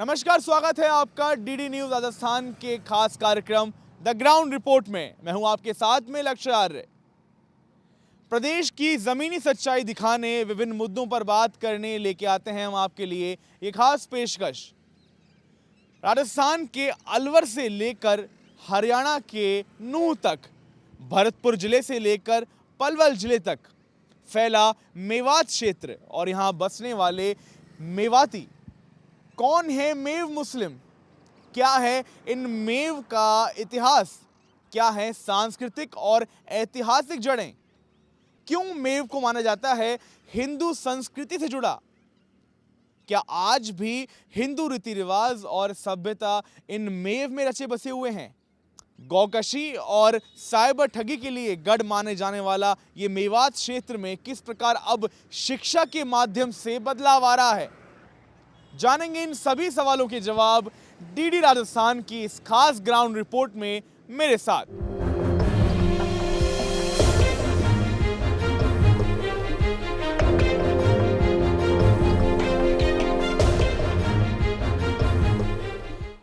नमस्कार, स्वागत है आपका डीडी न्यूज राजस्थान के खास कार्यक्रम द ग्राउंड रिपोर्ट में। मैं हूं आपके साथ में लक्ष्य आर्य। प्रदेश की जमीनी सच्चाई दिखाने, विभिन्न मुद्दों पर बात करने लेके आते हैं हम आपके लिए ये खास पेशकश। राजस्थान के अलवर से लेकर हरियाणा के नूंह तक, भरतपुर जिले से लेकर पलवल जिले तक फैला मेवात क्षेत्र और यहाँ बसने वाले मेवाती। कौन है मेव मुस्लिम? क्या है इन मेव का इतिहास? क्या है सांस्कृतिक और ऐतिहासिक जड़ें? क्यों मेव को माना जाता है हिंदू संस्कृति से जुड़ा? क्या आज भी हिंदू रीति रिवाज और सभ्यता इन मेव में रचे बसे हुए हैं? गौकशी और साइबर ठगी के लिए गढ़ माने जाने वाला ये मेवात क्षेत्र में किस प्रकार अब शिक्षा के माध्यम से बदलाव आ रहा है, जानेंगे इन सभी सवालों के जवाब डीडी राजस्थान की इस खास ग्राउंड रिपोर्ट में मेरे साथ।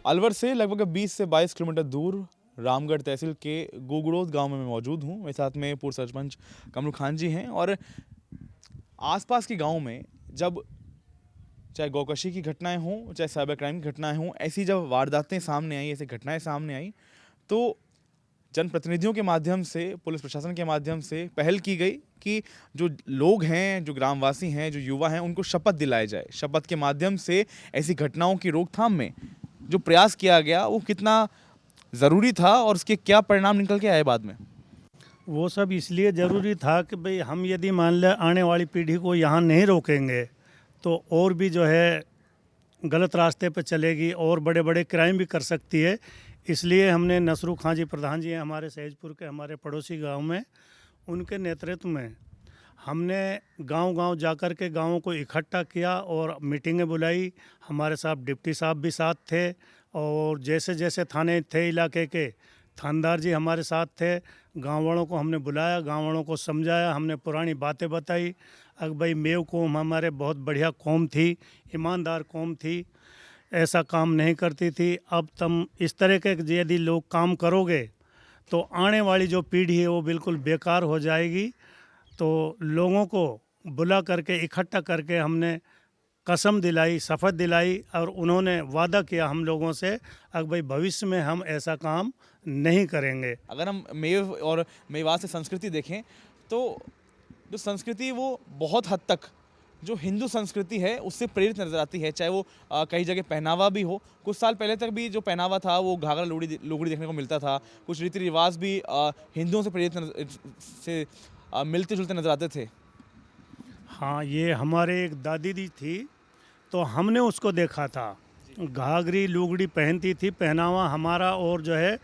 अलवर से लगभग 20 से 22 किलोमीटर दूर रामगढ़ तहसील के गोगड़ोद गांव में मैं मौजूद हूं। मेरे साथ में पूर्व सरपंच कमरू खान जी हैं और आसपास के गांव में जब चाहे गौकशी की घटनाएं हों, चाहे साइबर क्राइम की घटनाएं हों, ऐसी जब वारदातें सामने आई, ऐसी घटनाएं सामने आई, तो जनप्रतिनिधियों के माध्यम से, पुलिस प्रशासन के माध्यम से पहल की गई कि जो लोग हैं, जो ग्रामवासी हैं, जो युवा हैं, उनको शपथ दिलाए जाए। शपथ के माध्यम से ऐसी घटनाओं की रोकथाम में जो प्रयास किया गया वो कितना ज़रूरी था और उसके क्या परिणाम निकल के आए बाद में? वो सब इसलिए ज़रूरी था कि भाई हम यदि मान लें आने वाली पीढ़ी को यहाँ नहीं रोकेंगे तो और भी जो है गलत रास्ते पर चलेगी और बड़े बड़े क्राइम भी कर सकती है। इसलिए हमने नसरू खां जी प्रधान जी हैं हमारे सहजपुर के, हमारे पड़ोसी गांव में, उनके नेतृत्व में हमने गांव-गांव जाकर के गांवों को इकट्ठा किया और मीटिंगें बुलाई। हमारे साथ डिप्टी साहब भी साथ थे और जैसे जैसे थाने थे इलाके के थानेदार जी हमारे साथ थे। गाँव वालों को हमने बुलाया, गाँव वालों को समझाया, हमने पुरानी बातें बताई। अब भाई मेव कौम हमारे बहुत बढ़िया कौम थी, ईमानदार कौम थी, ऐसा काम नहीं करती थी। अब तुम इस तरह के यदि लोग काम करोगे तो आने वाली जो पीढ़ी है वो बिल्कुल बेकार हो जाएगी। तो लोगों को बुला करके इकट्ठा करके हमने कसम दिलाई, शपथ दिलाई और उन्होंने वादा किया हम लोगों से अब भाई भविष्य में हम ऐसा काम नहीं करेंगे। अगर हम मेव और मेवात से संस्कृति देखें तो जो संस्कृति वो बहुत हद तक जो हिंदू संस्कृति है उससे प्रेरित नजर आती है। चाहे वो कई जगह पहनावा भी हो, कुछ साल पहले तक भी जो पहनावा था वो घाघरा लुगड़ी देखने को मिलता था। कुछ रीति रिवाज भी हिंदुओं से प्रेरित मिलते जुलते नजर आते थे। हाँ, ये हमारे एक दादी दी थी तो हमने उसको देखा था, घाघरी लुगड़ी पहनती थी। पहनावा हमारा और जो है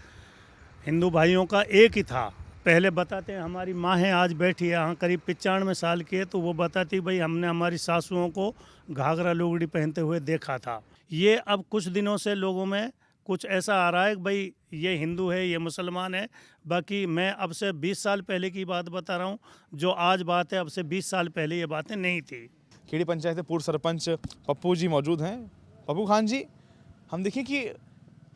हिंदू भाइयों का एक ही था। पहले बताते हैं, हमारी माँ है आज बैठी है यहाँ, करीब 95 साल की है, तो वो बताती भाई हमने हमारी सासुओं को घाघरा लुगड़ी पहनते हुए देखा था। ये अब कुछ दिनों से लोगों में कुछ ऐसा आ रहा है कि भाई ये हिंदू है, ये मुसलमान है। बाकी मैं अब से 20 साल पहले की बात बता रहा हूँ, जो आज बात है अब से 20 साल पहले ये बातें नहीं थी। खेड़ी पंचायत के पूर्व सरपंच पप्पू जी मौजूद हैं। पप्पू खान जी, हम देखें कि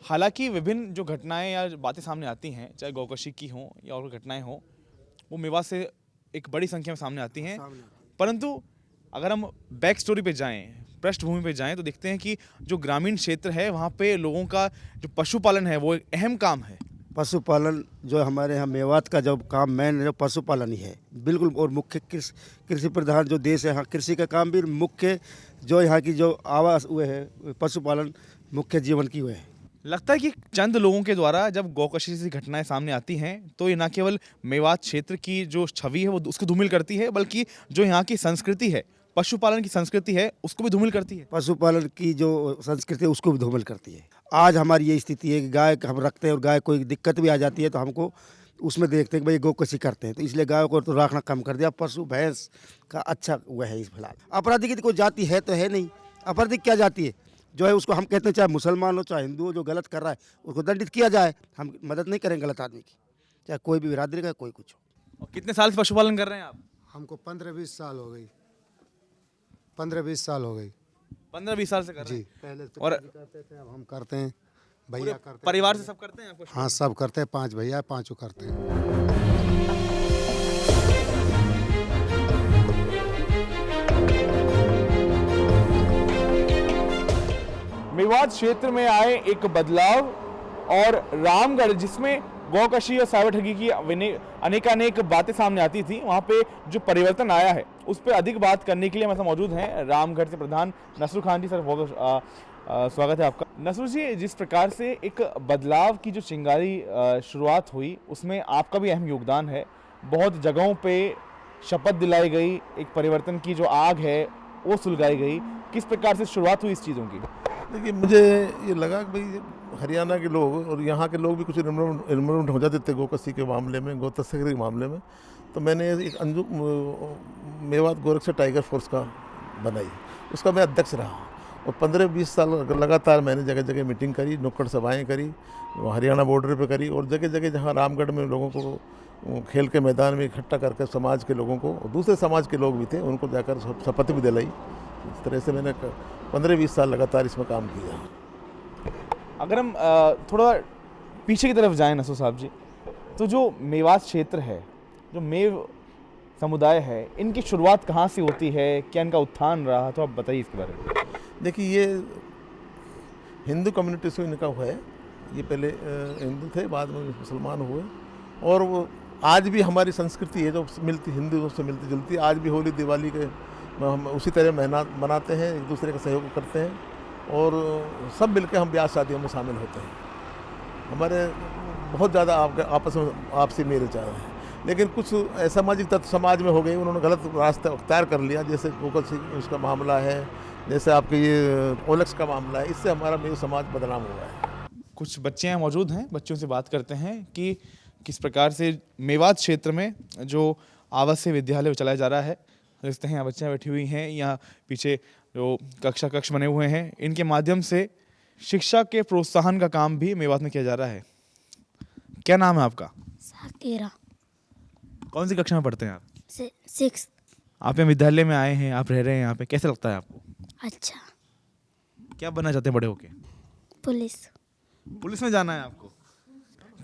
हालांकि विभिन्न जो घटनाएं या बातें सामने आती हैं, चाहे गौकशी की हों या और घटनाएं हों, वो मेवात से एक बड़ी संख्या में सामने आती हैं। परंतु अगर हम बैक स्टोरी पे जाएं, पृष्ठभूमि पे जाएं, तो देखते हैं कि जो ग्रामीण क्षेत्र है वहाँ पे लोगों का जो पशुपालन है वो एक अहम काम है। पशुपालन जो हमारे यहाँ मेवात का जो काम मेन जो पशुपालन ही है बिल्कुल, और मुख्य कृषि प्रधान जो देश है, यहाँ कृषि का काम भी मुख्य, जो यहाँ की जो आवास हुए है पशुपालन मुख्य जीवन की हुए है। लगता है कि चंद लोगों के द्वारा जब गौकशी जैसी घटनाएं सामने आती हैं तो ये न केवल मेवात क्षेत्र की जो छवि है वो उसको धूमिल करती है, बल्कि जो यहाँ की संस्कृति है, पशुपालन की संस्कृति है, उसको भी धूमिल करती है। पशुपालन की जो संस्कृति है उसको भी धूमिल करती है। आज हमारी ये स्थिति है कि गाय हम रखते हैं और गाय कोई दिक्कत भी आ जाती है तो हमको उसमें देखते हैं कि भाई गौकशी करते हैं, तो इसलिए गाय को तो रखना कम कर दिया। पशु भैंस का अच्छा हुआ है इस फिलहाल। अपराधी की कोई जाति है तो है नहीं, अपराधी क्या जाति है जो है उसको हम कहते हैं, चाहे मुसलमान हो चाहे हिंदू हो, जो गलत कर रहा है उसको दंडित किया जाए। हम मदद नहीं करेंगे गलत आदमी की, चाहे कोई भी बिरादरी का कोई कुछ हो। और कितने साल से पशुपालन कर रहे हैं आप? हमको 15-20 साल हो गई। 15-20 साल हो गई। 15-20 साल से कर रहे जी हैं? पहले तो और करते थे, अब हम करते हैं, भैया पूरे करते हैं। परिवार से सब करते हैं आपको? हाँ सब करते हैं, 5 भैया 5 करते हैं। मेवात क्षेत्र में आए एक बदलाव और रामगढ़ जिसमें गौकशी और साइबर ठगी की अनेकानेक बातें सामने आती थी, वहाँ पे जो परिवर्तन आया है उस पर अधिक बात करने के लिए हमारे साथ मौजूद हैं रामगढ़ से प्रधान नसरुल खान जी। सर बहुत स्वागत है आपका। नसरुल जी, जिस प्रकार से एक बदलाव की जो चिंगारी शुरुआत हुई उसमें आपका भी अहम योगदान है। बहुत जगहों पे शपथ दिलाई गई, एक परिवर्तन की जो आग है वो सुलगाई गई। किस प्रकार से शुरुआत हुई इस चीज़ों की? देखिए, मुझे ये लगा कि भाई हरियाणा के लोग और यहाँ के लोग भी कुछ इन्वॉल्व हो जाते थे गोकशी के मामले में, गौ तस्करी के मामले में। तो मैंने एक मेवात गोरक्षा टाइगर फोर्स का बनाई, उसका मैं अध्यक्ष रहा और 15-20 साल लगातार मैंने जगह जगह मीटिंग करी, नुक्कड़ सभाएँ करी, हरियाणा बॉर्डर पे करी और जगह जगह जहाँ रामगढ़ में लोगों को खेल के मैदान में इकट्ठा करके समाज के लोगों को और दूसरे समाज के लोग भी थे उनको जाकर शपथ भी दिलाई। इस तरह से मैंने 15-20 साल लगातार इसमें काम किया। अगर हम थोड़ा पीछे की तरफ जाएं नसरुल साहब जी, तो जो मेवात क्षेत्र है, जो मेव समुदाय है, इनकी शुरुआत कहाँ से होती है, क्या इनका उत्थान रहा, तो आप बताइए इसके बारे में। देखिए, ये हिंदू कम्युनिटी से इनका हुआ है। ये पहले हिंदू थे, बाद में मुसलमान हुए और वो आज भी हमारी संस्कृति है जो मिलती हिंदुओं से मिलती जुलती। आज भी होली दिवाली के हम उसी तरह मनाते हैं, एक दूसरे का सहयोग करते हैं और सब मिलकर हम ब्याह शादियों में शामिल होते हैं। हमारे बहुत ज़्यादा आपस में आपसी मेल चाल है, लेकिन कुछ असामाजिक तत्व समाज में हो गए, उन्होंने गलत रास्ता अख्तियार कर लिया। जैसे गोकशी उसका मामला है, जैसे आपके ये ओलक्स का मामला है, इससे हमारा मेरे समाज बदनाम हुआ है। कुछ बच्चे यहाँ मौजूद हैं, बच्चों से बात करते हैं कि किस प्रकार से मेवात क्षेत्र में जो आवासीय विद्यालय चलाया जा रहा है। देखते हैं यहाँ बच्चियाँ बैठी हुई हैं, यहाँ पीछे जो कक्ष बने हुए हैं, इनके माध्यम से शिक्षा के प्रोत्साहन का काम भी मेवात में किया जा रहा है। क्या नाम है आपका? साकिरा। कौन सी कक्षा में पढ़ते हैं आप? 6। आप यहाँ विद्यालय में आए हैं, आप रह रहे हैं यहाँ पे, कैसे लगता है आपको? अच्छा। क्या बनना चाहते हैं बड़े होके? पुलिस। पुलिस में जाना है आपको?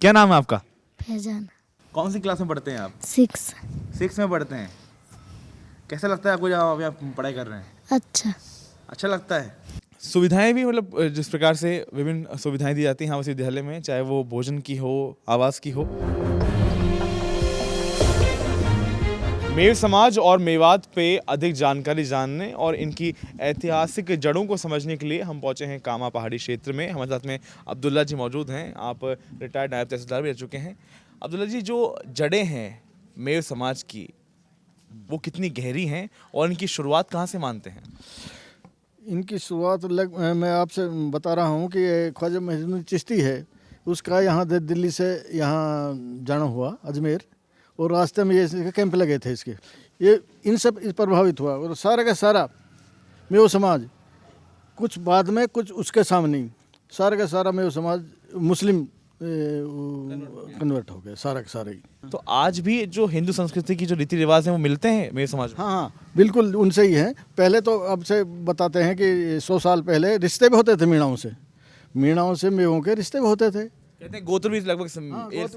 क्या नाम है आपका? फैजान। कौन सी क्लास में पढ़ते हैं आप? 6 में पढ़ते हैं। कैसा लगता है आपको जब अभी आप पढ़ाई कर रहे हैं? अच्छा लगता है। सुविधाएं भी मतलब जिस प्रकार से विभिन्न सुविधाएं दी जाती हैं उस विद्यालय में, चाहे वो भोजन की हो, आवास की हो। मेव समाज और मेवात पे अधिक जानकारी जानने और इनकी ऐतिहासिक जड़ों को समझने के लिए हम पहुंचे हैं कामा पहाड़ी क्षेत्र में। हमारे साथ में अब्दुल्ला जी मौजूद हैं। आप रिटायर्ड नायब तहसीलदार भी रह चुके हैं। अब्दुल्ला जी, जो जड़ें हैं मेव समाज की वो कितनी गहरी हैं और इनकी शुरुआत कहाँ से मानते हैं? इनकी शुरुआत मैं आपसे बता रहा हूँ कि ख्वाजा मोइनुद्दीन चिश्ती है, उसका यहाँ दिल्ली से यहाँ जाना हुआ अजमेर, और रास्ते में ये कैंप लगे थे इसके, ये इन सब इस प्रभावित हुआ और सारा का सारा मेव समाज, कुछ बाद में कुछ उसके सामने ही सारा का सारा मेव समाज मुस्लिम कन्वर्ट हो गया, सारा का सारा ही। तो आज भी जो हिंदू संस्कृति की जो रीति रिवाज हैं वो मिलते हैं मेव समाज में? हाँ बिल्कुल उनसे ही हैं। पहले तो अब से बताते हैं कि 100 साल पहले रिश्ते भी होते थे मीणाओं से मेवों के रिश्ते भी होते थे। कहते हैं गोत्र भी लगभग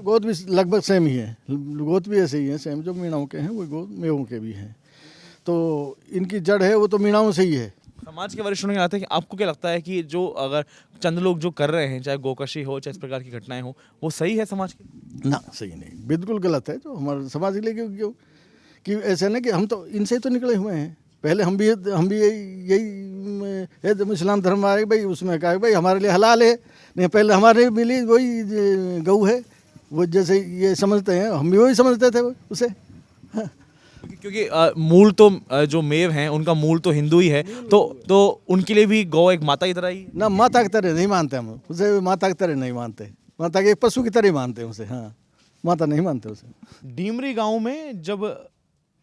गोद भी लगभग सेम ही है, गोद भी ऐसे ही है सेम, जो मीणाओं के हैं वो गोद मेवों के भी हैं। तो इनकी जड़ है वो तो मीणाओं से ही है। समाज के वरिष्ठों ने आता है कि आपको क्या लगता है कि जो अगर चंद लोग जो कर रहे हैं, चाहे गोकशी हो चाहे इस प्रकार की घटनाएं हो, वो सही है समाज की? ना, सही नहीं, बिल्कुल गलत है जो हमारे समाज के लिए। क्यों कि ऐसा नहीं कि हम तो इनसे ही तो निकले हुए हैं। पहले हम भी यही जब इस्लाम धर्म आए भाई, उसमें कहा भाई हमारे लिए हलाल है, नहीं पहले हमारे मिली वही गऊ है, वो जैसे ये समझते हैं हम भी वही समझते थे उसे। क्योंकि मूल तो जो मेव हैं उनका मूल तो हिंदू ही है, तो उनके लिए भी गौ एक माता की तरह ही ना, माता की तरह नहीं मानते हम उसे, माता की तरह नहीं मानते, माता के एक पशु की तरह ही मानते हैं उसे। हाँ, माता नहीं मानते उसे। डीमरी गांव में जब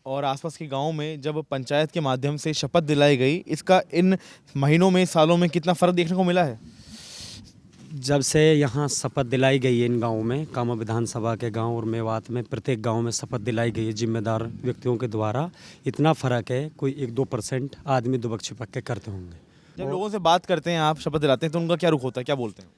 और आसपास के गांव में जब पंचायत के माध्यम से शपथ दिलाई गई, इसका इन महीनों में सालों में कितना फर्क देखने को मिला है? जब से यहाँ शपथ दिलाई गई है इन गाँवों में, कामा विधानसभा के गांव और मेवात में प्रत्येक गांव में शपथ दिलाई गई है जिम्मेदार व्यक्तियों के द्वारा, इतना फ़र्क है कोई 1-2% आदमी दुबक छिपक के करते होंगे। जब लोगों से बात करते हैं, आप शपथ दिलाते हैं, तो उनका क्या रुख होता है, क्या बोलते हैं?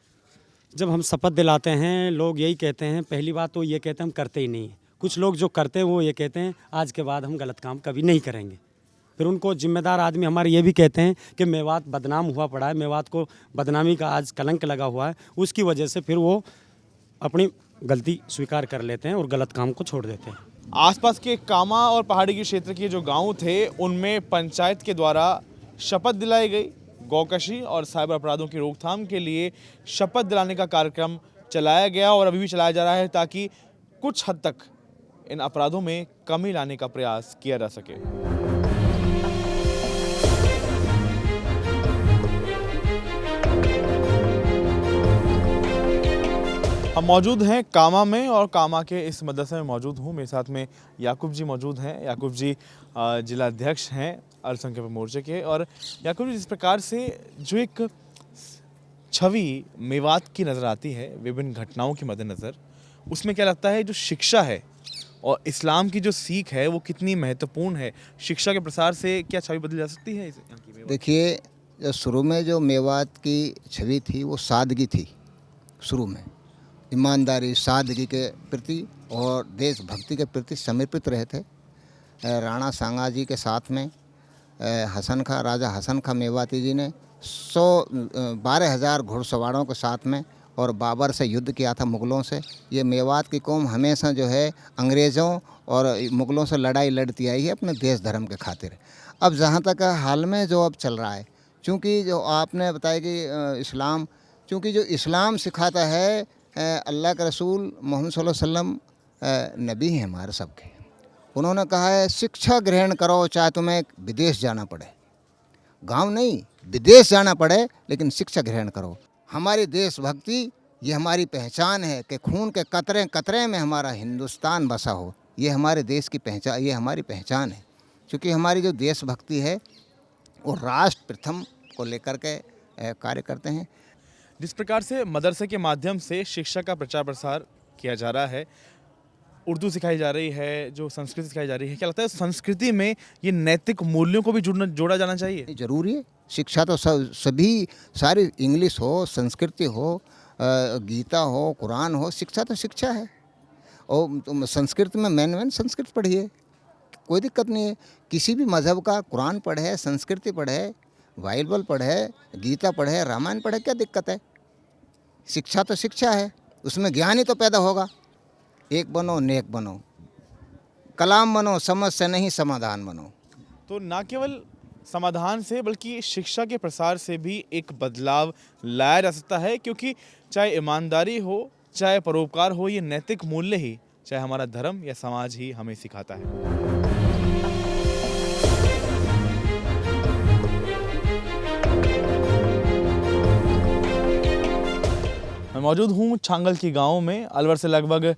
जब हम शपथ दिलाते हैं लोग यही कहते हैं, पहली बात तो ये कहते हैं हम करते ही नहीं हैं। कुछ लोग जो करते हैं वो ये कहते हैं आज के बाद हम गलत काम कभी नहीं करेंगे। फिर उनको जिम्मेदार आदमी हमारे ये भी कहते हैं कि मेवात बदनाम हुआ पड़ा है, मेवात को बदनामी का आज कलंक लगा हुआ है, उसकी वजह से फिर वो अपनी गलती स्वीकार कर लेते हैं और गलत काम को छोड़ देते हैं। आसपास के कामा और पहाड़ी के क्षेत्र के जो गांव थे, उनमें पंचायत के द्वारा शपथ दिलाई गई। गौकशी और साइबर अपराधों की रोकथाम के लिए शपथ दिलाने का कार्यक्रम चलाया गया और अभी भी चलाया जा रहा है, ताकि कुछ हद तक इन अपराधों में कमी लाने का प्रयास किया जा सके। हम मौजूद हैं कामा में और कामा के इस मदरसे में मौजूद हूँ। मेरे साथ में याकूब जी मौजूद हैं। याकूब जी जिला अध्यक्ष हैं अल्पसंख्यक मोर्चे के। और याकूब जी, जिस प्रकार से जो एक छवि मेवात की नज़र आती है विभिन्न घटनाओं के मद्देनज़र, उसमें क्या लगता है जो शिक्षा है और इस्लाम की जो सीख है वो कितनी महत्वपूर्ण है? शिक्षा के प्रसार से क्या छवि बदल जा सकती है यहाँ की मेवात? देखिए, जो शुरू में जो मेवात की छवि थी वो सादगी थी। शुरू में ईमानदारी, सादगी के प्रति और देशभक्ति के प्रति समर्पित रहे थे। राणा सांगाजी के साथ में राजा हसन खां मेवाती जी ने 12,000 घुड़सवारों के साथ में और बाबर से युद्ध किया था मुग़लों से। ये मेवात की कौम हमेशा जो है अंग्रेज़ों और मुग़लों से लड़ाई लड़ती आई है अपने देश धर्म के खातिर। अब जहाँ तक हाल में जो अब चल रहा है, चूँकि जो आपने बताया कि इस्लाम, चूँकि जो इस्लाम सिखाता है, अल्लाह के रसूल मोहम्मद सल्लल्लाहु अलैहि वसल्लम नबी हैं हमारे सबके। उन्होंने कहा है शिक्षा ग्रहण करो, चाहे तुम्हें विदेश जाना पड़े, गांव नहीं विदेश जाना पड़े, लेकिन शिक्षा ग्रहण करो। हमारी देशभक्ति ये हमारी पहचान है कि खून के कतरे कतरे में हमारा हिंदुस्तान बसा हो। ये हमारे देश की पहचान, ये हमारी पहचान है। क्योंकि हमारी जो देशभक्ति है वो राष्ट्र प्रथम को लेकर के कार्य करते हैं। जिस प्रकार से मदरसे के माध्यम से शिक्षा का प्रचार प्रसार किया जा रहा है, उर्दू सिखाई जा रही है, जो संस्कृति सिखाई जा रही है, क्या लगता है संस्कृति में ये नैतिक मूल्यों को भी जोड़ा जाना चाहिए? जरूरी है। शिक्षा तो सभी सारी, इंग्लिश हो, संस्कृति हो, गीता हो, कुरान हो, शिक्षा तो शिक्षा है। और तुम संस्कृत में मैन संस्कृत पढ़िए, कोई दिक्कत नहीं है। किसी भी मज़हब का कुरान पढ़े, संस्कृति पढ़े, बाइबल पढ़े, गीता पढ़े, रामायण पढ़े, क्या दिक्कत है? शिक्षा तो शिक्षा है, उसमें ज्ञान ही तो पैदा होगा। एक बनो नेक बनो, कलाम बनो, समझ से नहीं समाधान बनो। तो ना केवल समाधान से बल्कि शिक्षा के प्रसार से भी एक बदलाव लाया जा सकता है, क्योंकि चाहे ईमानदारी हो, चाहे परोपकार हो, ये नैतिक मूल्य ही, चाहे हमारा धर्म या समाज ही हमें सिखाता है। मैं मौजूद हूँ छांगल की गांव में। अलवर से लगभग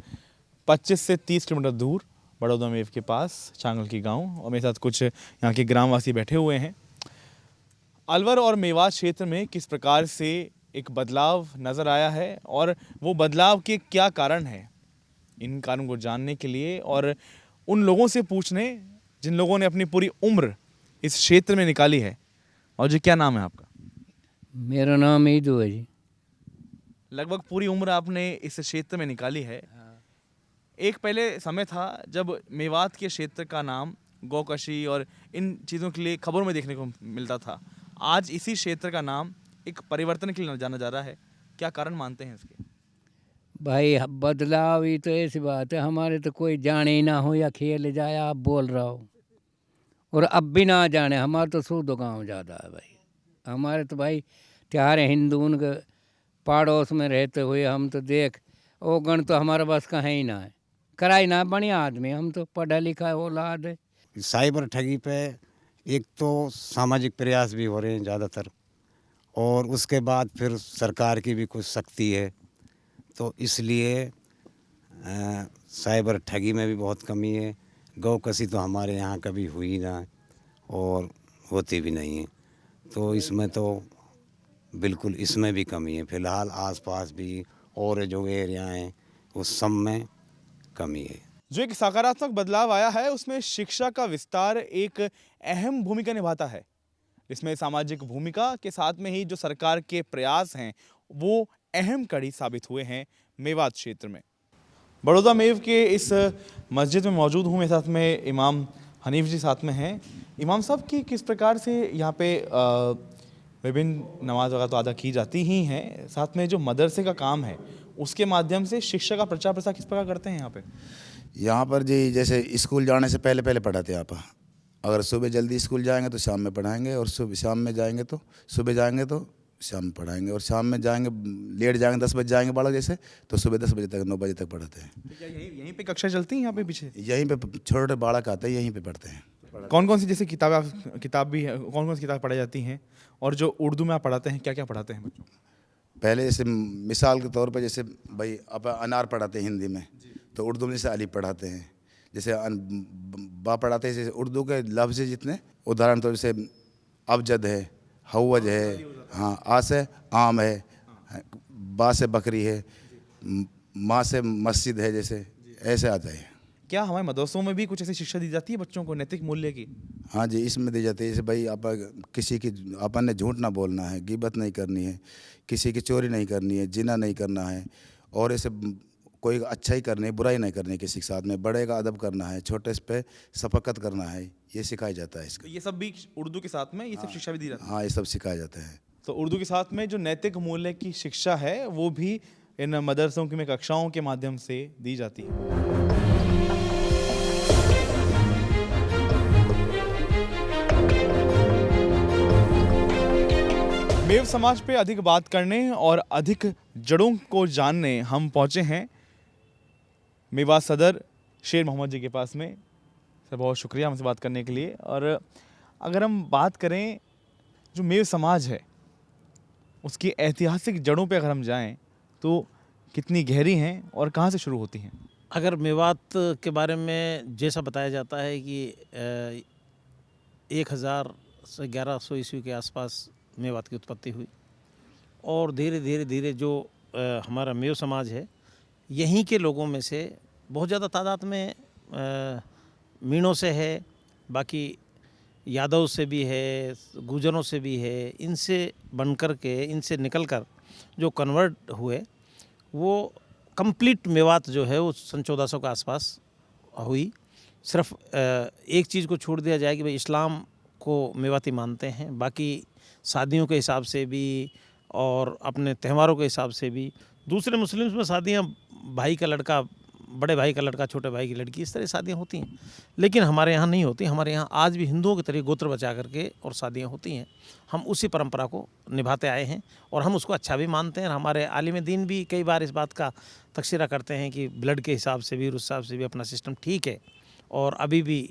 25 से 30 किलोमीटर दूर बड़ौदा मेव के पास छांगल की गांव, और मेरे साथ कुछ यहाँ के ग्रामवासी बैठे हुए हैं। अलवर और मेवात क्षेत्र में किस प्रकार से एक बदलाव नज़र आया है और वो बदलाव के क्या कारण हैं, इन कारणों को जानने के लिए और उन लोगों से पूछने जिन लोगों ने अपनी पूरी उम्र इस क्षेत्र में निकाली है। और जी, क्या नाम है आपका? मेरा नाम ईदू है जी। लगभग पूरी उम्र आपने इस क्षेत्र में निकाली है। एक पहले समय था जब मेवात के क्षेत्र का नाम गौकशी और इन चीज़ों के लिए खबरों में देखने को मिलता था। आज इसी क्षेत्र का नाम एक परिवर्तन के लिए जाना जा रहा है। क्या कारण मानते हैं इसके? भाई बदलाव ही तो ऐसी बात है, हमारे तो कोई जाने ही ना हो या खेल जाए, आप बोल रहा हो, और अब भी ना जाने। हमारे तो सूदो गाँव ज़्यादा है भाई। हमारे तो भाई त्योहार हिंदू उनके पड़ोस में रहते हुए हम तो देख, वो गण तो हमारे बस का है ही ना है। कराई ना बढ़िया आदमी, हम तो पढ़ा लिखा औलाद है। साइबर ठगी पे एक तो सामाजिक प्रयास भी हो रहे हैं ज़्यादातर, और उसके बाद फिर सरकार की भी कुछ सख्ती है, तो इसलिए साइबर ठगी में भी बहुत कमी है। गौकशी तो हमारे यहाँ कभी हुई ना और होती भी नहीं है, तो इसमें तो बिल्कुल इसमें भी कमी है। फिलहाल आसपास भी और जो एरिया हैं उस सब में कमी है। जो एक सकारात्मक बदलाव आया है उसमें शिक्षा का विस्तार एक अहम भूमिका निभाता है। जिसमें सामाजिक भूमिका के साथ में ही जो सरकार के प्रयास हैं वो अहम कड़ी साबित हुए हैं मेवात क्षेत्र में। बड़ौदा मेव के इस मस्जिद में मौजूद हूँ, मेरे साथ में इमाम हनीफ जी साथ में हैं। इमाम साहब की किस प्रकार से यहाँ पे विभिन्न नमाज वगैरह तो अदा की जाती ही हैं, साथ में जो मदरसे का काम है उसके माध्यम से शिक्षा का प्रचार प्रसार किस प्रकार करते हैं यहाँ पे? यहाँ पर जी जैसे स्कूल जाने से पहले पहले पढ़ाते हैं आप। अगर सुबह जल्दी स्कूल जाएंगे तो शाम में पढ़ाएंगे, और सुबह शाम में जाएंगे तो सुबह जाएंगे तो शाम में पढ़ाएंगे, और शाम में जाएंगे लेट जाएंगे 10 बजे जाएंगे बालक जैसे तो सुबह 10 बजे तक 9 बजे तक पढ़ाते हैं। क्या यहीं पे कक्षा चलती है यहाँ पे पीछे? यहीं पे छोटे बालक आते हैं, यहीं पे पढ़ते हैं। कौन कौन सी जैसे किताब भी है, कौन कौन सी किताब पढ़ाई जाती हैं, और जो उर्दू में आप पढ़ाते हैं क्या क्या पढ़ाते हैं बच्चों? पहले जैसे मिसाल के तौर पर जैसे भाई आप अनार पढ़ाते हैं हिंदी में, तो उर्दू में जैसे अली पढ़ाते हैं, जैसे बा पढ़ाते हैं, जैसे उर्दू के लफ्ज़ जितने उदाहरण तो जैसे अबजद है, हवज है, हाँ, आ से आम है, बा से बकरी है, माँ से मस्जिद है, जैसे ऐसे आता है। क्या हमारे मदरसों में भी कुछ ऐसी शिक्षा दी जाती है बच्चों को नैतिक मूल्य की? हाँ जी, इसमें दी जाती है। जैसे भाई आप किसी की अपन ने झूठ ना बोलना है, गिबत नहीं करनी है, किसी की चोरी नहीं करनी है, जिना नहीं करना है, और ऐसे कोई अच्छाई करनी है, बुराई नहीं करनी है किसी के साथ में, बड़े का अदब करना है, छोटे पे शफकत करना है, ये सिखाया जाता है इसका। ये सब भी उर्दू के साथ में ये सब शिक्षा भी दी जाती है? हाँ, ये सब सिखाया जाता है। तो उर्दू के साथ में जो नैतिक मूल्य की शिक्षा है वो भी इन मदरसों की में कक्षाओं के माध्यम से दी जाती है। मेव समाज पे अधिक बात करने और अधिक जड़ों को जानने हम पहुंचे हैं मेवात सदर शेर मोहम्मद जी के पास में। सर बहुत शुक्रिया हमसे बात करने के लिए। और अगर हम बात करें जो मेव समाज है उसकी ऐतिहासिक जड़ों पे अगर हम जाएं तो कितनी गहरी हैं और कहाँ से शुरू होती हैं? अगर मेवात के बारे में जैसा बताया जाता है कि 1000 से 1100 ईस्वी के आसपास मेवात की उत्पत्ति हुई, और धीरे धीरे जो हमारा मेव समाज है यहीं के लोगों में से बहुत ज़्यादा तादाद में मीणों से है, बाकी यादव से भी है, गुजरों से भी है, इनसे बनकर के इनसे निकलकर जो कन्वर्ट हुए वो कंप्लीट मेवात जो है वो सन 1400 के आसपास हुई। सिर्फ एक चीज़ को छोड़ दिया जाए कि भाई इस्लाम को मेवाती मानते हैं, बाकी शादियों के हिसाब से भी और अपने त्योहारों के हिसाब से भी। दूसरे मुस्लिम्स में शादियाँ भाई का लड़का, बड़े भाई का लड़का, छोटे भाई की लड़की, इस तरह शादियाँ होती हैं, लेकिन हमारे यहाँ नहीं होती। हमारे यहाँ आज भी हिंदुओं की तरह गोत्र बचा करके और शादियाँ होती हैं। हम उसी परंपरा को निभाते आए हैं और हम उसको अच्छा भी मानते हैं। हमारे आलिम दीन भी कई बार इस बात का तबसरा करते हैं कि ब्लड के हिसाब से भी, उस हिसाब से भी अपना सिस्टम ठीक है। और अभी भी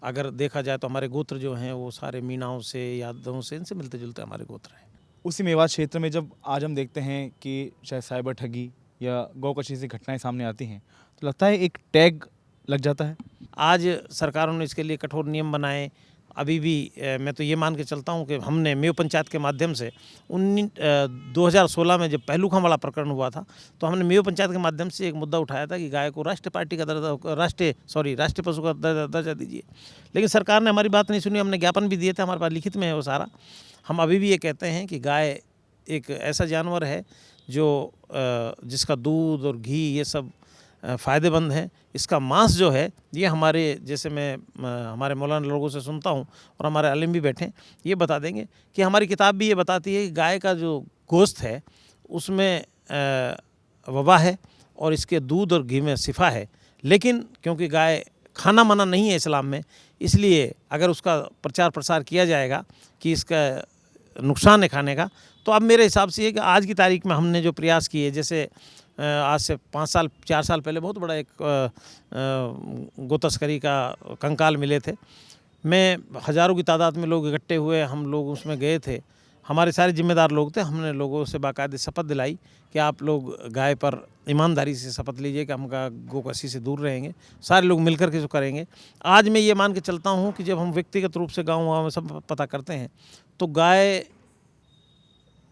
अगर देखा जाए तो हमारे गोत्र जो हैं वो सारे मीणाओं से, यादवों से, इनसे मिलते जुलते हमारे गोत्र हैं। उसी मेवात क्षेत्र में जब आज हम देखते हैं कि चाहे साइबर ठगी या गौकशी से घटनाएं सामने आती हैं तो लगता है एक टैग लग जाता है। आज सरकारों ने इसके लिए कठोर नियम बनाए। अभी भी मैं तो ये मान के चलता हूँ कि हमने मेव पंचायत के माध्यम से 2016 में जब पहलूखां वाला प्रकरण हुआ था तो हमने मेव पंचायत के माध्यम से एक मुद्दा उठाया था कि गाय को राष्ट्रीय पार्टी का दर्जा, राष्ट्रीय पशु का दर्जा दीजिए। लेकिन सरकार ने हमारी बात नहीं सुनी। हमने ज्ञापन भी दिए थे, हमारे पास लिखित में है वो सारा। हम अभी भी ये कहते हैं कि गाय एक ऐसा जानवर है जो जिसका दूध और घी ये सब फ़ायदेमंद है। इसका मांस जो है ये हमारे, जैसे मैं हमारे मौलाना लोगों से सुनता हूँ और हमारे आलिम भी बैठे हैं, ये बता देंगे कि हमारी किताब भी ये बताती है कि गाय का जो गोश्त है उसमें वबा है और इसके दूध और घी में शिफा है। लेकिन क्योंकि गाय खाना मना नहीं है इस्लाम में, इसलिए अगर उसका प्रचार प्रसार किया जाएगा कि इसका नुकसान है खाने का, तो अब मेरे हिसाब से ये कि आज की तारीख में हमने जो प्रयास किए, जैसे आज से 4 साल पहले बहुत बड़ा एक गो तस्करी का कंकाल मिले थे। मैं हज़ारों की तादाद में लोग इकट्ठे हुए, हम लोग उसमें गए थे। हमारे सारे जिम्मेदार लोग थे। हमने लोगों से बाकायदे शपथ दिलाई कि आप लोग गाय पर ईमानदारी से शपथ लीजिए कि हम गोकशी से दूर रहेंगे। सारे लोग मिलकर के जो करेंगे। आज मैं ये मान के चलता हूँ कि जब हम व्यक्तिगत रूप से गाँव में सब पता करते हैं तो गाय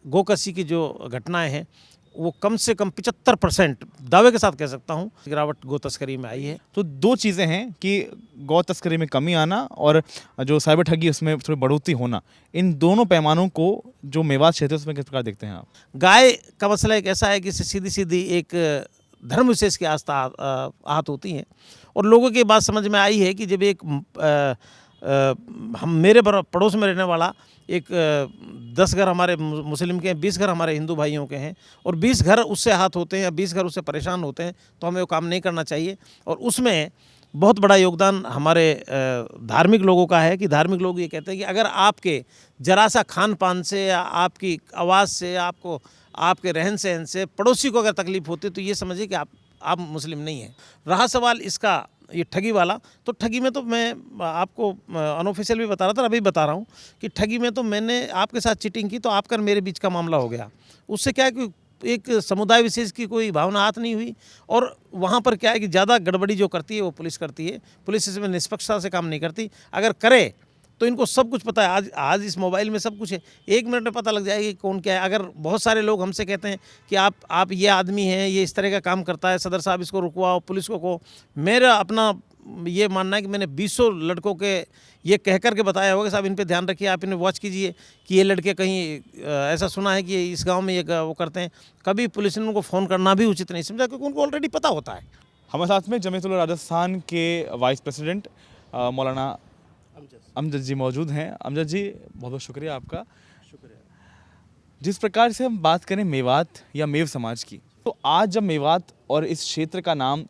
गोकशी की जो घटनाएँ हैं वो कम से कम 75% दावे के साथ कह सकता हूँ गिरावट गौ तस्करी में आई है। तो दो चीज़ें हैं कि गौ तस्करी में कमी आना और जो साइबर ठगी उसमें थोड़ी बढ़ोतरी होना, इन दोनों पैमानों को जो मेवात क्षेत्र है उसमें किस प्रकार देखते हैं आप? गाय का मसला एक ऐसा है कि इससे सीधी सीधी एक धर्म विशेष की आस्था आहत होती है और लोगों की बात समझ में आई है कि जब एक हम मेरे पड़ोस में रहने वाला एक 10 घर हमारे मुस्लिम के हैं, 20 घर हमारे हिंदू भाइयों के हैं और 20 घर उससे आहत होते हैं या 20 घर उससे परेशान होते हैं, तो हमें वो काम नहीं करना चाहिए। और उसमें बहुत बड़ा योगदान हमारे धार्मिक लोगों का है कि धार्मिक लोग ये कहते हैं कि अगर आपके जरा सा खान पान से या आपकी आवाज़ से आपको आपके रहन सहन से पड़ोसी को अगर तकलीफ होती है तो ये समझिए कि आप मुस्लिम नहीं हैं। रहा सवाल इसका ये ठगी वाला, तो ठगी में तो मैं आपको अनऑफिशियल भी बता रहा था, अभी बता रहा हूँ कि ठगी में तो मैंने आपके साथ चीटिंग की तो आपका मेरे बीच का मामला हो गया। उससे क्या है कि एक समुदाय विशेष की कोई भावना आहत नहीं हुई और वहाँ पर क्या है कि ज़्यादा गड़बड़ी जो करती है वो पुलिस करती है। पुलिस इसमें निष्पक्षता से काम नहीं करती, अगर करे तो इनको सब कुछ पता है। आज इस मोबाइल में सब कुछ है, 1 मिनट में पता लग जाएगा कि कौन क्या है। अगर बहुत सारे लोग हमसे कहते हैं कि आप ये आदमी हैं, ये इस तरह का काम करता है, सदर साहब इसको रुकवाओ, पुलिस को कहो। मेरा अपना ये मानना है कि मैंने 200 लड़कों के ये कह कर के बताया होगा कि साहब इन पे ध्यान रखिए, आप इन्हें वॉच कीजिए कि ये लड़के कहीं ऐसा सुना है कि इस गाँव में ये वो करते हैं। कभी पुलिस ने उनको फ़ोन करना भी उचित नहीं समझा क्योंकि उनको ऑलरेडी पता होता है। हमारे साथ में जमीयत उलमा राजस्थान के वाइस प्रेसिडेंट मौलाना अमजद जी मौजूद हैं। अमजद जी, बहुत बहुत शुक्रिया आपका। जिस प्रकार से हम बात करें मेवात या मेव समाज की, तो आज जब मेवात और इस क्षेत्र का नाम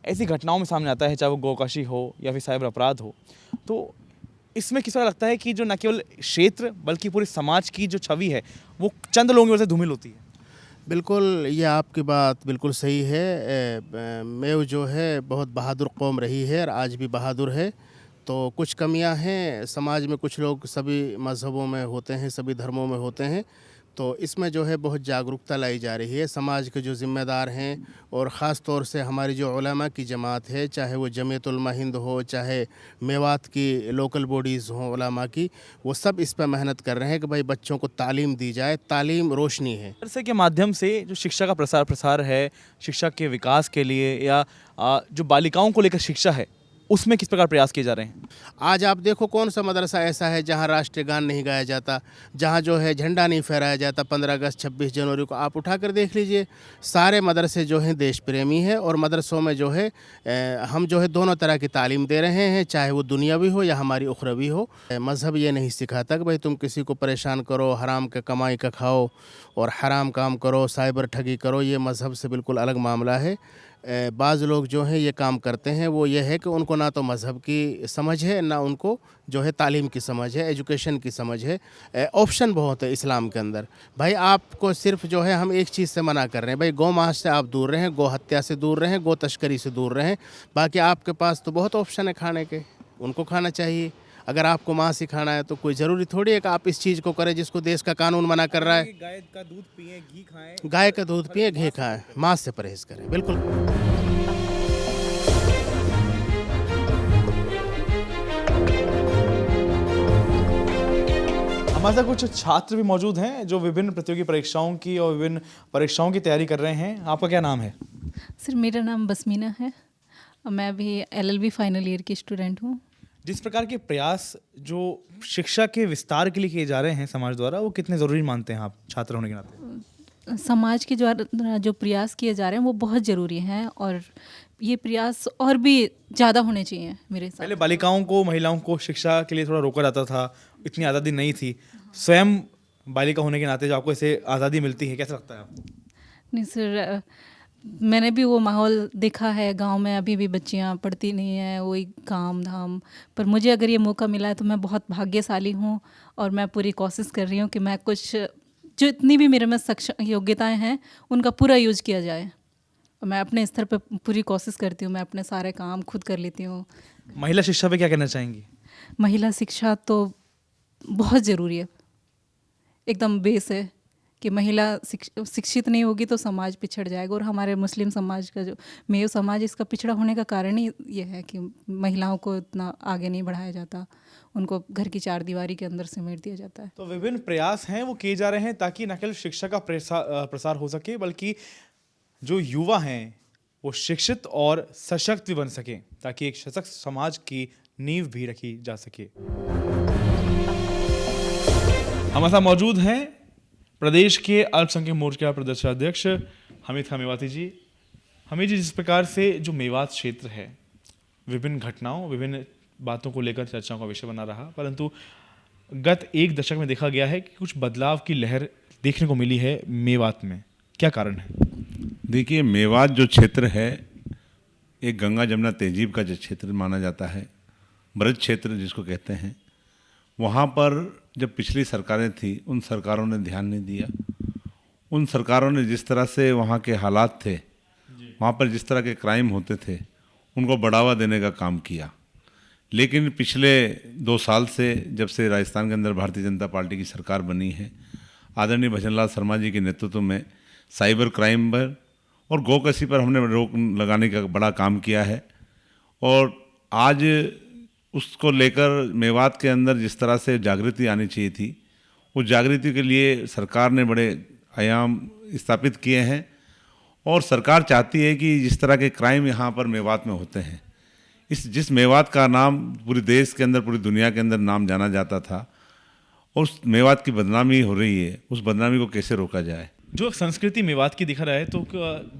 ऐसी घटनाओं में सामने आता है, चाहे वो गौकाशी हो या फिर साइबर अपराध हो, तो इसमें किस तरह लगता है कि जो न केवल क्षेत्र बल्कि पूरे समाज की जो छवि है वो चंद लोगों की वजह से धूमिल होती है? बिल्कुल, ये आपकी बात बिल्कुल सही है। मेव जो है बहुत बहादुर कौम रही है और आज भी बहादुर है। तो कुछ कमियां हैं समाज में, कुछ लोग सभी मज़हबों में होते हैं, सभी धर्मों में होते हैं, तो इसमें जो है बहुत जागरूकता लाई जा रही है। समाज के जो ज़िम्मेदार हैं और ख़ास तौर से हमारी जो उलमा की जमात है, चाहे वो जमीयत उलमा हिंद हो, चाहे मेवात की लोकल बॉडीज़ हों उलमा की, वो सब इस पर मेहनत कर रहे हैं कि भाई बच्चों को तालीम दी जाए। तालीम रोशनी है। मदरसे के माध्यम से जो शिक्षा का प्रसार है, शिक्षा के विकास के लिए या जो बालिकाओं को लेकर शिक्षा है, उसमें किस प्रकार प्रयास किए जा रहे हैं? आज आप देखो कौन सा मदरसा ऐसा है जहाँ राष्ट्रीय गान नहीं गाया जाता, जहाँ जो है झंडा नहीं फहराया जाता 15 अगस्त 26 जनवरी को। आप उठा कर देख लीजिए, सारे मदरसे जो हैं देश प्रेमी हैं और मदरसों में जो है हम जो है दोनों तरह की तालीम दे रहे हैं, चाहे वो दुनियावी हो या हमारी उखरवी हो। मज़हब ये नहीं सिखाता कि भाई तुम किसी को परेशान करो, हराम का कमाई का खाओ और हराम काम करो, साइबर ठगी करो। ये मज़हब से बिल्कुल अलग मामला है। बाज़ लोग जो हैं ये काम करते हैं, वो ये है कि उनको ना तो मज़हब की समझ है, ना उनको जो है तालीम की समझ है, एजुकेशन की समझ है। ऑप्शन बहुत है इस्लाम के अंदर। भाई आपको सिर्फ जो है हम एक चीज़ से मना कर रहे हैं, भाई गौ मांस से आप दूर रहें, गौ हत्या से दूर रहें, गौ तस्करी से दूर रहें। बाकी आपके पास तो बहुत ऑप्शन है खाने के, उनको खाना चाहिए। अगर आपको मांस ही खाना है तो कोई ज़रूरी थोड़ी है कि आप इस चीज़ को करें जिसको देश का कानून मना कर रहा है। गाय का दूध पिए, घी खाएं। गाय का दूध पिए, घी खाएं, मांस से परहेज़ करें। बिल्कुल। हमारे साथ कुछ छात्र भी मौजूद हैं जो विभिन्न प्रतियोगी परीक्षाओं की और विभिन्न परीक्षाओं की तैयारी कर रहे हैं। आपका क्या नाम है? सर, मेरा नाम बसमीना है। मैं अभी LLB फाइनल ईयर की स्टूडेंट हूँ। जिस प्रकार के प्रयास जो शिक्षा के विस्तार के लिए किए जा रहे हैं समाज द्वारा, वो कितने ज़रूरी मानते हैं आप छात्र होने के नाते? समाज के द्वारा जो प्रयास किए जा रहे हैं वो बहुत ज़रूरी हैं और ये प्रयास और भी ज़्यादा होने चाहिए मेरे हिसाब से। पहले बालिकाओं को, महिलाओं को शिक्षा के लिए थोड़ा रोका जाता था, इतनी आज़ादी नहीं थी। स्वयं बालिका होने के नाते जो आपको इसे आज़ादी मिलती है, कैसा लगता है आपको? नहीं सर, मैंने भी वो माहौल देखा है गांव में। अभी भी बच्चियां पढ़ती नहीं हैं, वही काम धाम। पर मुझे अगर ये मौका मिला है तो मैं बहुत भाग्यशाली हूँ और मैं पूरी कोशिश कर रही हूँ कि मैं कुछ जो इतनी भी मेरे में सक्षम योग्यताएं हैं उनका पूरा यूज किया जाए। और मैं अपने स्तर पर पूरी कोशिश करती हूँ, मैं अपने सारे काम खुद कर लेती हूँ। महिला शिक्षा पे क्या कहना चाहेंगी? महिला शिक्षा तो बहुत ज़रूरी है, एकदम बेस है कि महिला शिक्षित नहीं होगी तो समाज पिछड़ जाएगा। और हमारे मुस्लिम समाज का जो मेव समाज, इसका पिछड़ा होने का कारण ही ये है कि महिलाओं को इतना आगे नहीं बढ़ाया जाता, उनको घर की चार दीवारी के अंदर सिमट दिया जाता है। तो विभिन्न प्रयास हैं वो किए जा रहे हैं ताकि न केवल शिक्षा का प्रसार हो सके, बल्कि जो युवा हैं वो शिक्षित और सशक्त भी बन सकें, ताकि एक सशक्त समाज की नींव भी रखी जा सके। हमारे साथ मौजूद हैं प्रदेश के अल्पसंख्यक मोर्चा प्रदेशाध्यक्ष हमीद खान मेवाती जी। हमीद जी, जिस प्रकार से जो मेवात क्षेत्र है विभिन्न घटनाओं, विभिन्न बातों को लेकर चर्चाओं का विषय बना रहा, परंतु गत एक दशक में देखा गया है कि कुछ बदलाव की लहर देखने को मिली है मेवात में, क्या कारण है? देखिए, मेवात जो क्षेत्र है एक गंगा जमुना तहजीब का जो क्षेत्र माना जाता है, ब्रज क्षेत्र जिसको कहते हैं, वहाँ पर जब पिछली सरकारें थी उन सरकारों ने ध्यान नहीं दिया। उन सरकारों ने जिस तरह से वहाँ के हालात थे, वहाँ पर जिस तरह के क्राइम होते थे, उनको बढ़ावा देने का काम किया। लेकिन पिछले 2 साल से जब से राजस्थान के अंदर भारतीय जनता पार्टी की सरकार बनी है, आदरणीय भजनलाल शर्मा जी के नेतृत्व में साइबर क्राइम पर और गोकशी पर हमने रोक लगाने का बड़ा काम किया है। और आज उसको लेकर मेवात के अंदर जिस तरह से जागृति आनी चाहिए थी, उस जागृति के लिए सरकार ने बड़े आयाम स्थापित किए हैं। और सरकार चाहती है कि जिस तरह के क्राइम यहाँ पर मेवात में होते हैं, जिस मेवात का नाम पूरे देश के अंदर, पूरी दुनिया के अंदर नाम जाना जाता था, उस मेवात की बदनामी हो रही है, उस बदनामी को कैसे रोका जाए। जो संस्कृति मेवात की दिखा रहा है तो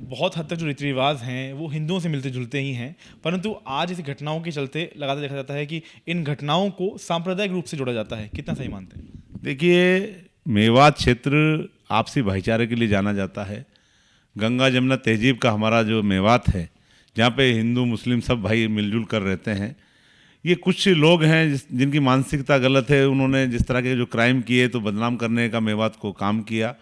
बहुत हद तक जो रीति रिवाज हैं वो हिंदुओं से मिलते जुलते ही हैं, परंतु आज इस घटनाओं के चलते लगातार देखा जाता है कि इन घटनाओं को सांप्रदायिक रूप से जोड़ा जाता है। कितना सही मानते हैं? देखिए, मेवात क्षेत्र आपसी भाईचारे के लिए जाना जाता है। गंगा जमुना तहजीब का हमारा जो मेवात है, जहाँ पे हिंदू मुस्लिम सब भाई मिलजुल कर रहते हैं, ये कुछ लोग हैं जिनकी मानसिकता गलत है। उन्होंने जिस तरह के जो क्राइम किए तो बदनाम करने का मेवात को काम किया।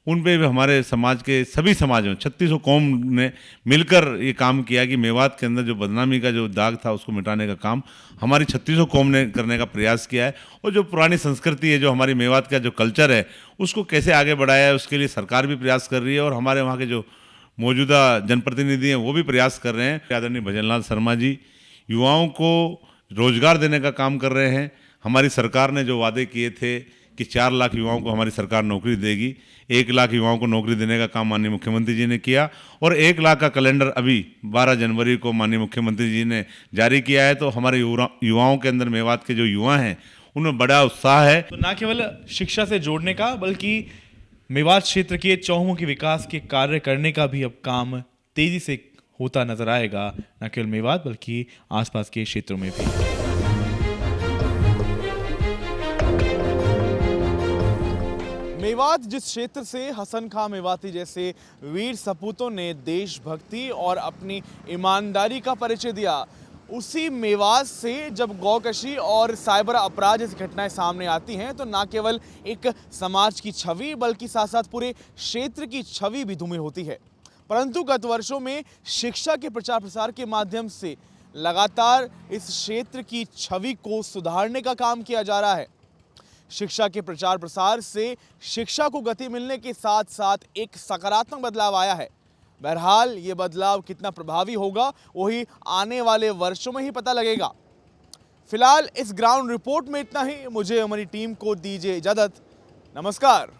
उन पे भी हमारे समाज के सभी समाजों 3600 कौम ने मिलकर ये काम किया कि मेवात के अंदर जो बदनामी का जो दाग था उसको मिटाने का काम हमारी 3600 कौम ने करने का प्रयास किया है। और जो पुरानी संस्कृति है, जो हमारी मेवात का जो कल्चर है, उसको कैसे आगे बढ़ाया है, उसके लिए सरकार भी प्रयास कर रही है और हमारे वहाँ के जो मौजूदा जनप्रतिनिधि हैं वो भी प्रयास कर रहे हैं। आदरणीय भजनलाल शर्मा जी युवाओं को रोजगार देने का काम कर रहे हैं। हमारी सरकार ने जो वादे किए थे कि 4 लाख युवाओं को हमारी सरकार नौकरी देगी, 1 लाख युवाओं को नौकरी देने का काम माननीय मुख्यमंत्री जी ने किया और 1 लाख का कैलेंडर अभी 12 जनवरी को माननीय मुख्यमंत्री जी ने जारी किया है। तो हमारे युवाओं के अंदर, मेवात के जो युवा हैं, उनमें बड़ा उत्साह है। तो न केवल शिक्षा से जोड़ने का बल्कि मेवात क्षेत्र के चौमुखी के विकास के कार्य करने का भी अब काम तेजी से होता नजर आएगा, न केवल मेवात बल्कि आसपास के क्षेत्रों में भी। मेवात जिस क्षेत्र से हसन खां मेवाती जैसे वीर सपूतों ने देशभक्ति और अपनी ईमानदारी का परिचय दिया, उसी मेवात से जब गौकशी और साइबर अपराध जैसी घटनाएं सामने आती हैं तो न केवल एक समाज की छवि बल्कि साथ साथ पूरे क्षेत्र की छवि भी धूमिल होती है। परंतु गत वर्षों में शिक्षा के प्रचार प्रसार के माध्यम से लगातार इस क्षेत्र की छवि को सुधारने का काम किया जा रहा है। शिक्षा के प्रचार प्रसार से शिक्षा को गति मिलने के साथ साथ एक सकारात्मक बदलाव आया है। बहरहाल ये बदलाव कितना प्रभावी होगा वही आने वाले वर्षों में ही पता लगेगा। फिलहाल इस ग्राउंड रिपोर्ट में इतना ही। मुझे हमारी टीम को दीजिए इजाजत। नमस्कार।